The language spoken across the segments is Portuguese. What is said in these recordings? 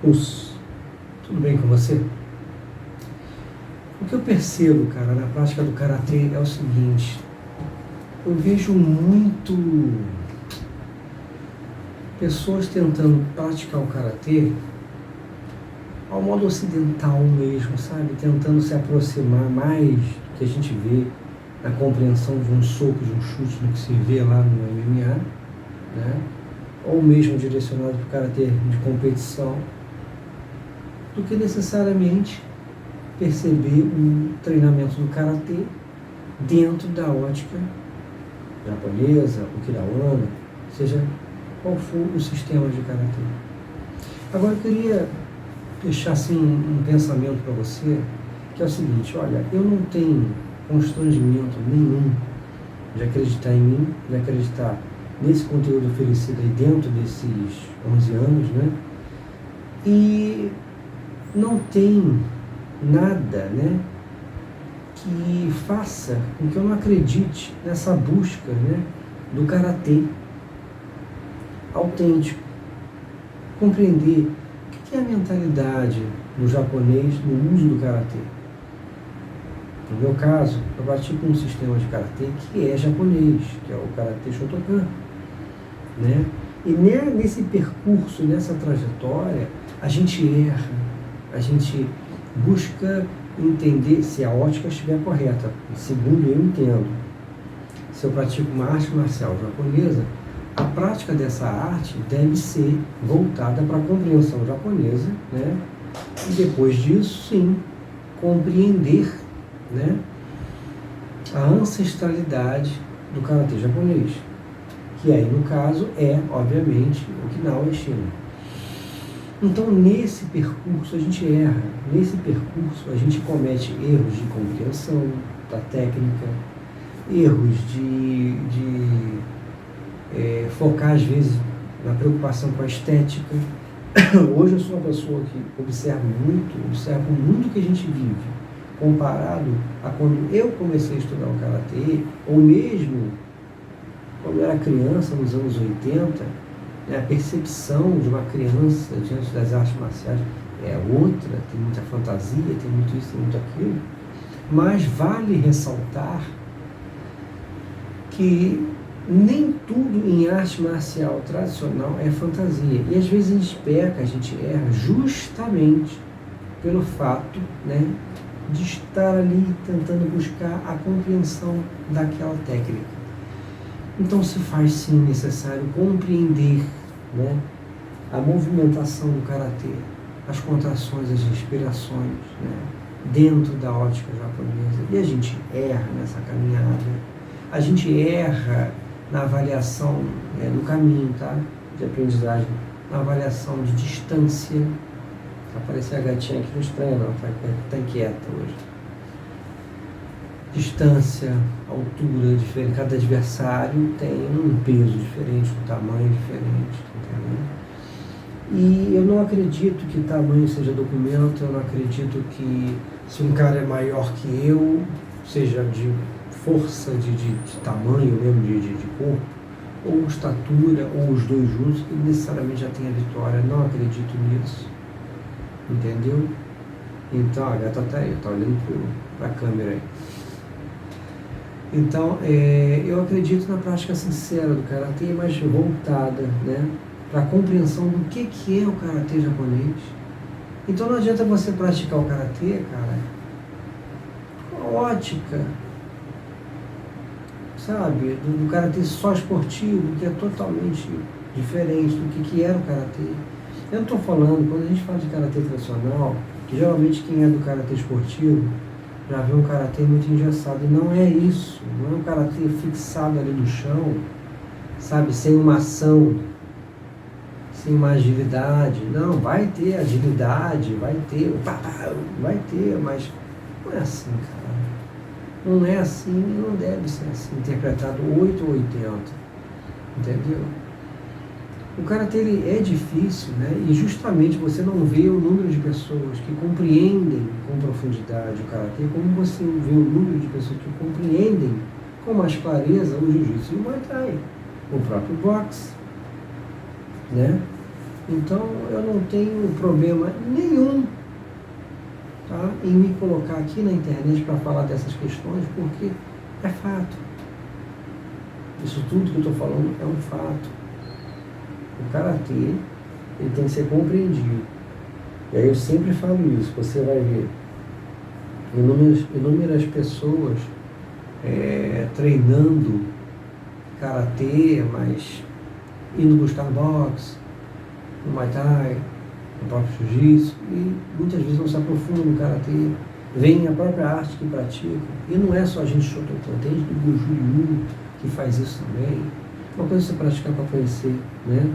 Os, tudo bem com você? O que eu percebo, cara, na prática do karatê é o seguinte: eu vejo muito pessoas tentando praticar o karatê ao modo ocidental mesmo, sabe? Tentando se aproximar mais do que a gente vê na compreensão de um soco, de um chute, do que se vê lá no MMA, né? Ou mesmo direcionado para o karatê de competição, do que necessariamente perceber um treinamento do karatê dentro da ótica japonesa, okinawana, seja qual for o sistema de karatê. Agora eu queria deixar assim um pensamento para você, que é o seguinte: olha, eu não tenho constrangimento nenhum de acreditar em mim, de acreditar nesse conteúdo oferecido aí dentro desses 11 anos, né? E não tem nada, né, que faça com que eu não acredite nessa busca, né, do karatê autêntico. Compreender o que é a mentalidade do japonês no uso do karatê. No meu caso, eu pratico um sistema de karatê que é japonês, que é o karatê Shotokan, né? E nesse percurso, nessa trajetória, a gente erra, a gente busca entender se a ótica estiver correta. Segundo eu entendo, se eu pratico uma arte marcial japonesa, a prática dessa arte deve ser voltada para a compreensão japonesa, né? E depois disso, sim, compreender, né, a ancestralidade do karatê japonês, que aí no caso é, obviamente, Okinawa e China. Então, nesse percurso a gente erra, nesse percurso a gente comete erros de compreensão da técnica, erros de focar às vezes na preocupação com a estética. Hoje eu sou uma pessoa que observa muito que a gente vive, comparado a quando eu comecei a estudar o karatê, ou mesmo quando eu era criança, nos anos 80, né, a percepção de uma criança diante das artes marciais é outra, tem muita fantasia, tem muito isso, tem muito aquilo, mas vale ressaltar que nem tudo em arte marcial tradicional é fantasia, e às vezes a gente peca, a gente erra justamente pelo fato, né, de estar ali tentando buscar a compreensão daquela técnica. Então se faz sim necessário compreender, né, a movimentação do karatê, as contrações, as respirações, né, dentro da ótica japonesa. E a gente erra nessa caminhada, a gente erra na avaliação do caminho, tá, de aprendizagem, na avaliação de distância. Apareceu a gatinha aqui, não estranha não, tá inquieta hoje. Distância, altura diferente, cada adversário tem um peso diferente, um tamanho diferente, entendeu? E eu não acredito que tamanho seja documento, eu não acredito que se um cara é maior que eu, seja de força, de tamanho mesmo, de corpo, ou estatura, ou os dois juntos, que necessariamente já tem a vitória. Não acredito nisso, entendeu? Então, a gata tá aí, tá olhando para a câmera aí. Então, eu acredito na prática sincera do karatê, mas voltada, né, para a compreensão do que é o karatê japonês. Então não adianta você praticar o karatê, cara, com a ótica, sabe, do karatê só esportivo, que é totalmente diferente do que era o karatê. Eu não estou falando, quando a gente fala de karatê tradicional, que geralmente quem é do karatê esportivo já vê um karatê muito engessado, e não é isso, não é um karatê fixado ali no chão, sabe, sem uma ação, sem uma agilidade. Não, vai ter agilidade, vai ter, mas não é assim, cara. Não é assim, não deve ser assim, interpretado 8 ou 80, entendeu? O karatê ele é difícil, né? E justamente você não vê o número de pessoas que compreendem com profundidade o karatê, como você vê o número de pessoas que compreendem com mais clareza o jiu-jitsu e o muay thai, o próprio boxe, né? Então eu não tenho problema nenhum, tá, em me colocar aqui na internet para falar dessas questões, porque é fato. Isso tudo que eu estou falando é um fato. O karatê, ele tem que ser compreendido. E aí eu sempre falo isso, você vai ver inúmeras pessoas treinando karatê, mas indo buscar no boxe, no Muay Thai, no próprio Jiu-Jitsu, e muitas vezes não se aprofundam no karatê, veem a própria arte que praticam, e não é só a gente Shotokan, tem gente do Goju Ryu que faz isso também. Uma coisa é você praticar para conhecer, né?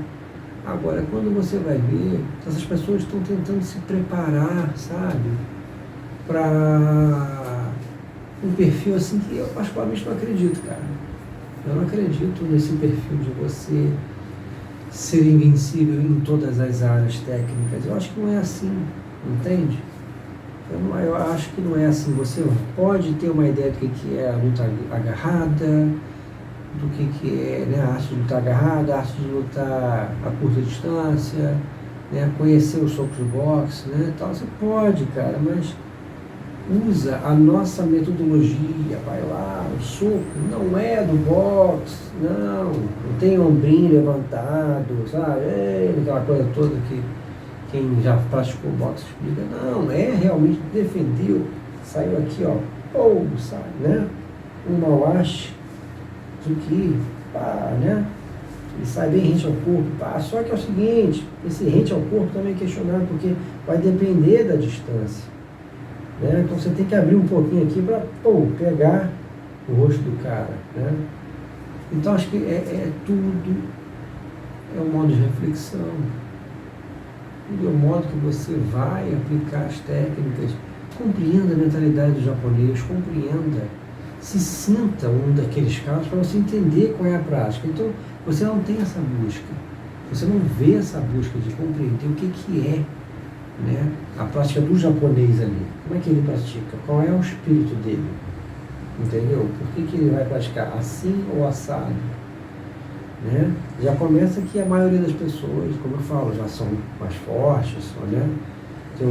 Agora, quando você vai ver, essas pessoas estão tentando se preparar, sabe, para um perfil assim que eu particularmente não acredito, cara. Eu não acredito nesse perfil de você ser invencível em todas as áreas técnicas. Eu acho que não é assim, entende? Eu acho que não é assim. Você pode ter uma ideia do que é a luta agarrada, do que é, né, a arte de lutar agarrada, a arte de lutar a curta distância, né, conhecer os socos de boxe, né, tal. Você pode, cara, mas usa a nossa metodologia, vai lá, o soco não é do boxe, não tem ombrinho levantado, sabe, aquela coisa toda que quem já praticou boxe explica, não, é realmente defendeu, saiu aqui, ó, ou sabe, né, um mawashi, que, pá, né, e sai bem rente ao corpo, pá, só que é o seguinte, esse rente ao corpo também é questionável, porque vai depender da distância. Né? Então você tem que abrir um pouquinho aqui para pegar o rosto do cara. Né? Então acho que tudo é um modo de reflexão. Tudo é um modo que você vai aplicar as técnicas. Compreenda a mentalidade do japonês, compreenda. Se sinta um daqueles casos para você entender qual é a prática. Então você não tem essa busca. Você não vê essa busca de compreender o que é, né, a prática do japonês ali. Como é que ele pratica? Qual é o espírito dele? Entendeu? Por que ele vai praticar assim ou assado? Né? Já começa que a maioria das pessoas, como eu falo, já são mais fortes, né? Tem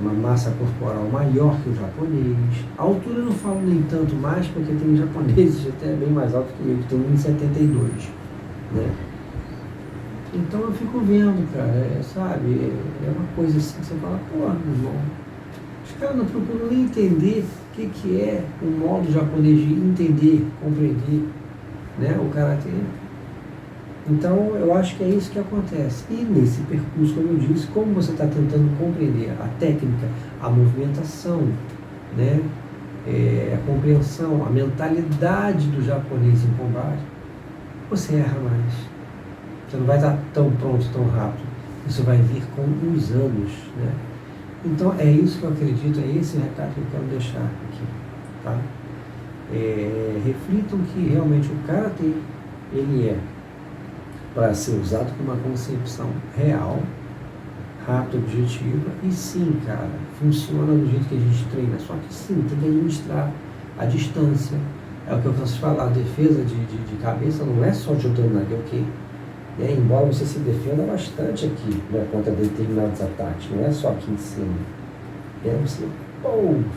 uma massa corporal maior que o japonês. A altura eu não falo nem tanto mais, porque tem japoneses até bem mais altos que eu, que tem 1,72, né? Então eu fico vendo, cara, sabe, é uma coisa assim que você fala, pô, meu irmão, os caras não procuram nem entender o que é o modo japonês de entender, compreender, né, o karatê. Então eu acho que é isso que acontece. E nesse percurso, como eu disse, como você está tentando compreender a técnica, a movimentação, né, a compreensão, a mentalidade do japonês em combate, você erra mais. Você não vai estar tão pronto, tão rápido. Isso vai vir com os anos, né? Então, é isso que eu acredito, é esse recado que eu quero deixar aqui, tá? Reflitam que realmente o karatê, ele é para ser usado com uma concepção real, rápida, objetiva, e sim, cara, funciona do jeito que a gente treina, só que sim, tem que administrar a distância. É o que eu posso falar, a defesa de cabeça não é só jogando na ok? Embora você se defenda bastante aqui, né, contra determinados ataques, não é só aqui em cima. Você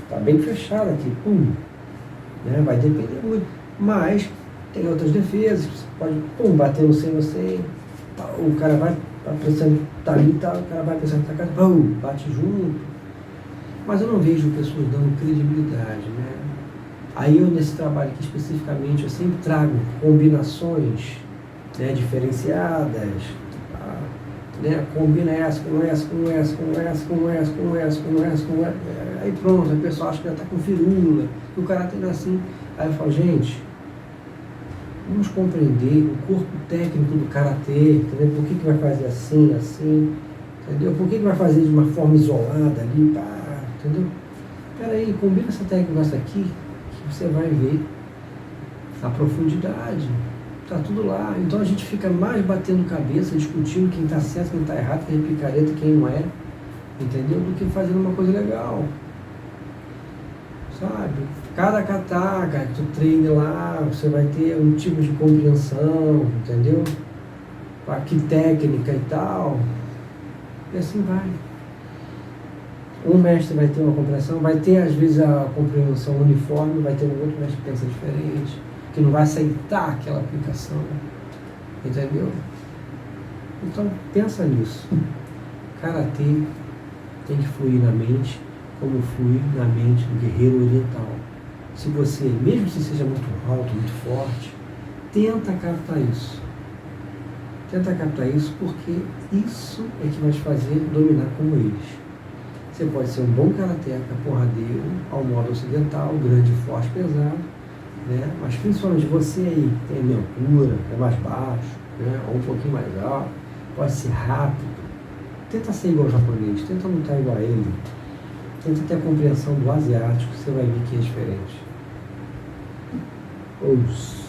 está bem fechado aqui, né, vai depender muito. Mas tem outras defesas, você pode bater no sem você, o cara vai pensando, tá ali, o cara vai pensando, bate junto. Mas eu não vejo pessoas dando credibilidade, né? Aí eu, nesse trabalho aqui especificamente, eu sempre trago combinações, né, diferenciadas, tá? Né, combina essa com essa, com essa, com essa, com essa, com essa, com essa, com essa, aí pronto, a pessoa acha que já está com firula, e o cara tem assim. Aí eu falo, gente, vamos compreender o corpo técnico do karatê, entendeu? Por que vai fazer assim, assim, entendeu? Por que vai fazer de uma forma isolada ali, pá, entendeu? Peraí, combina essa técnica com essa aqui, que você vai ver a profundidade. Tá tudo lá. Então a gente fica mais batendo cabeça, discutindo quem tá certo, quem tá errado, quem é picareta, quem não é, entendeu? Do que fazendo uma coisa legal, sabe? Cada kataga que tu treine lá, você vai ter um tipo de compreensão, entendeu? Que técnica e tal. E assim vai. Um mestre vai ter uma compreensão, vai ter às vezes a compreensão uniforme, vai ter um outro mestre que pensa diferente, que não vai aceitar aquela aplicação. Entendeu? Então pensa nisso. Karatê tem que fluir na mente, como flui na mente do guerreiro oriental. Se você, mesmo se seja muito alto, muito forte, tenta captar isso. Tenta captar isso porque isso é que vai te fazer dominar como eles. Você pode ser um bom karateca, porradeiro, ao modo ocidental, grande, forte, pesado, né? Mas principalmente você aí, que tem a altura, é mais baixo, né? Ou um pouquinho mais alto, pode ser rápido. Tenta ser igual ao japonês, tenta lutar igual a ele. Tenta ter a compreensão do asiático, você vai ver que é diferente. Ouça.